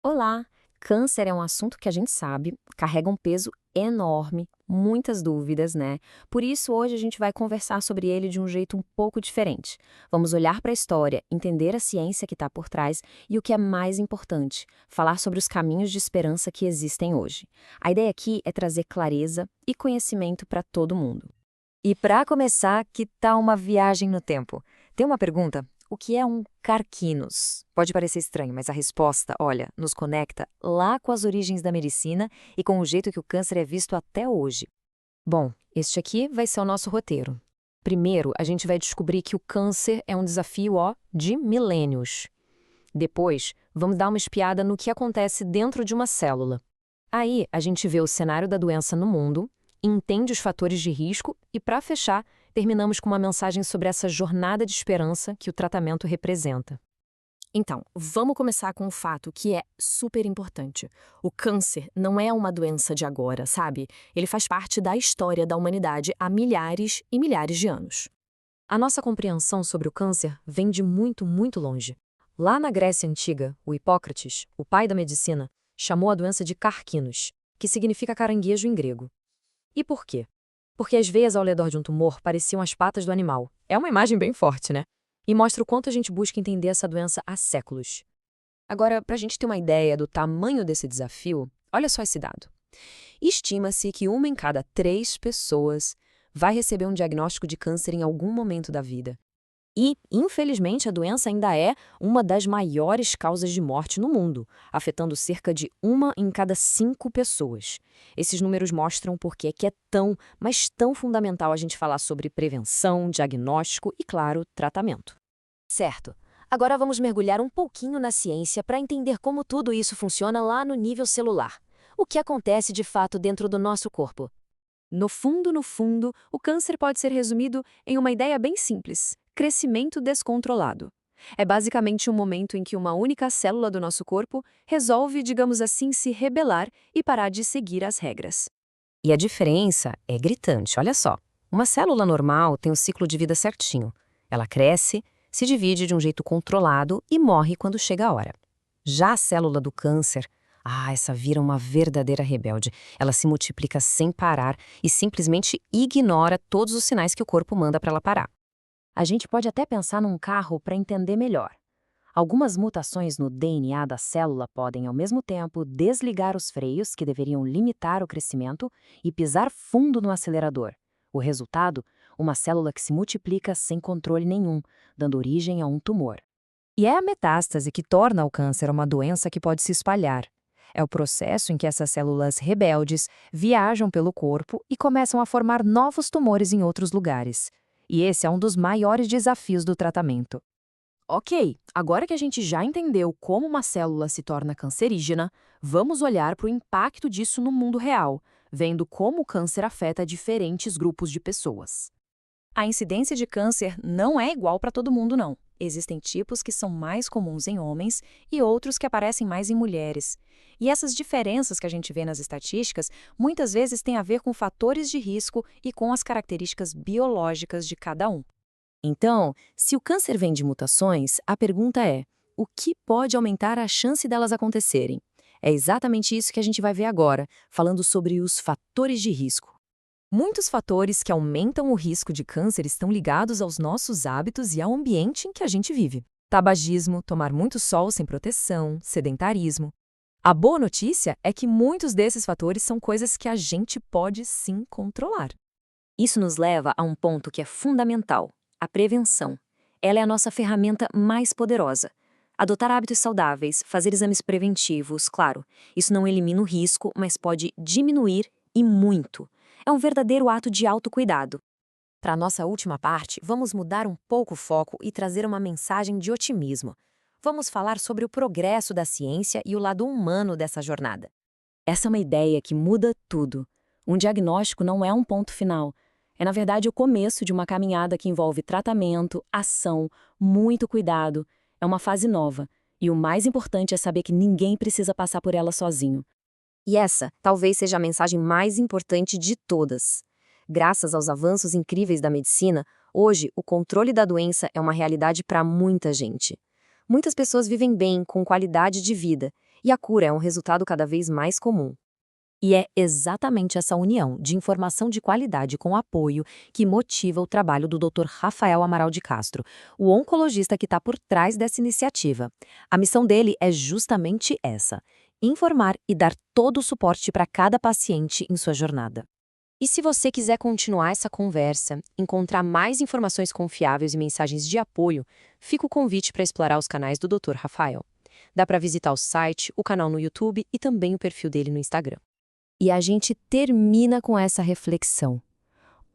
Olá! Câncer é um assunto que a gente sabe, carrega um peso enorme, muitas dúvidas, né? Por isso, hoje a gente vai conversar sobre ele de um jeito um pouco diferente. Vamos olhar para a história, entender a ciência que está por trás e o que é mais importante, falar sobre os caminhos de esperança que existem hoje. A ideia aqui é trazer clareza e conhecimento para todo mundo. E para começar, que tal uma viagem no tempo? Tem uma pergunta: o que é um carquinos? Pode parecer estranho, mas a resposta, olha, nos conecta lá com as origens da medicina e com o jeito que o câncer é visto até hoje. Bom, este aqui vai ser o nosso roteiro. Primeiro, a gente vai descobrir que o câncer é um desafio, de milênios. Depois, vamos dar uma espiada no que acontece dentro de uma célula. Aí, a gente vê o cenário da doença no mundo, entende os fatores de risco e, para fechar, terminamos com uma mensagem sobre essa jornada de esperança que o tratamento representa. Então, vamos começar com um fato que é super importante. O câncer não é uma doença de agora, sabe? Ele faz parte da história da humanidade há milhares e milhares de anos. A nossa compreensão sobre o câncer vem de muito, muito longe. Lá na Grécia Antiga, o Hipócrates, o pai da medicina, chamou a doença de carquinos, que significa caranguejo em grego. E por quê? Porque as veias ao redor de um tumor pareciam as patas do animal. É uma imagem bem forte, né? E mostra o quanto a gente busca entender essa doença há séculos. Agora, para a gente ter uma ideia do tamanho desse desafio, olha só esse dado. Estima-se que uma em cada 3 pessoas vai receber um diagnóstico de câncer em algum momento da vida. E, infelizmente, a doença ainda é uma das maiores causas de morte no mundo, afetando cerca de 1 em cada 5 pessoas. Esses números mostram por que é tão, mas tão fundamental a gente falar sobre prevenção, diagnóstico e, claro, tratamento. Certo. Agora vamos mergulhar um pouquinho na ciência para entender como tudo isso funciona lá no nível celular. O que acontece de fato dentro do nosso corpo? No fundo, o câncer pode ser resumido em uma ideia bem simples: crescimento descontrolado. É basicamente um momento em que uma única célula do nosso corpo resolve, digamos assim, se rebelar e parar de seguir as regras. E a diferença é gritante, olha só. Uma célula normal tem o ciclo de vida certinho. Ela cresce, se divide de um jeito controlado e morre quando chega a hora. Já a célula do câncer, essa vira uma verdadeira rebelde. Ela se multiplica sem parar e simplesmente ignora todos os sinais que o corpo manda para ela parar. A gente pode até pensar num carro para entender melhor. Algumas mutações no DNA da célula podem, ao mesmo tempo, desligar os freios que deveriam limitar o crescimento e pisar fundo no acelerador. O resultado? Uma célula que se multiplica sem controle nenhum, dando origem a um tumor. E é a metástase que torna o câncer uma doença que pode se espalhar. É o processo em que essas células rebeldes viajam pelo corpo e começam a formar novos tumores em outros lugares. E esse é um dos maiores desafios do tratamento. Ok, agora que a gente já entendeu como uma célula se torna cancerígena, vamos olhar para o impacto disso no mundo real, vendo como o câncer afeta diferentes grupos de pessoas. A incidência de câncer não é igual para todo mundo, não. Existem tipos que são mais comuns em homens e outros que aparecem mais em mulheres. E essas diferenças que a gente vê nas estatísticas muitas vezes têm a ver com fatores de risco e com as características biológicas de cada um. Então, se o câncer vem de mutações, a pergunta é: o que pode aumentar a chance delas acontecerem? É exatamente isso que a gente vai ver agora, falando sobre os fatores de risco. Muitos fatores que aumentam o risco de câncer estão ligados aos nossos hábitos e ao ambiente em que a gente vive. Tabagismo, tomar muito sol sem proteção, sedentarismo. A boa notícia é que muitos desses fatores são coisas que a gente pode sim controlar. Isso nos leva a um ponto que é fundamental: a prevenção. Ela é a nossa ferramenta mais poderosa. Adotar hábitos saudáveis, fazer exames preventivos, claro, isso não elimina o risco, mas pode diminuir e muito. É um verdadeiro ato de autocuidado. Para a nossa última parte, vamos mudar um pouco o foco e trazer uma mensagem de otimismo. Vamos falar sobre o progresso da ciência e o lado humano dessa jornada. Essa é uma ideia que muda tudo. Um diagnóstico não é um ponto final. É, na verdade, o começo de uma caminhada que envolve tratamento, ação, muito cuidado. É uma fase nova. E o mais importante é saber que ninguém precisa passar por ela sozinho. E essa talvez seja a mensagem mais importante de todas. Graças aos avanços incríveis da medicina, hoje o controle da doença é uma realidade para muita gente. Muitas pessoas vivem bem, com qualidade de vida, e a cura é um resultado cada vez mais comum. E é exatamente essa união de informação de qualidade com apoio que motiva o trabalho do Dr. Rafael Amaral de Castro, o oncologista que está por trás dessa iniciativa. A missão dele é justamente essa: informar e dar todo o suporte para cada paciente em sua jornada. E se você quiser continuar essa conversa, encontrar mais informações confiáveis e mensagens de apoio, fica o convite para explorar os canais do Dr. Rafael. Dá para visitar o site, o canal no YouTube e também o perfil dele no Instagram. E a gente termina com essa reflexão.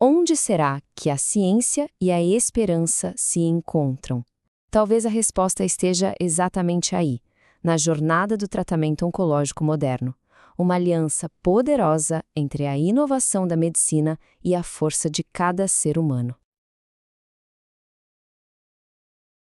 Onde será que a ciência e a esperança se encontram? Talvez a resposta esteja exatamente aí, na jornada do tratamento oncológico moderno. Uma aliança poderosa entre a inovação da medicina e a força de cada ser humano.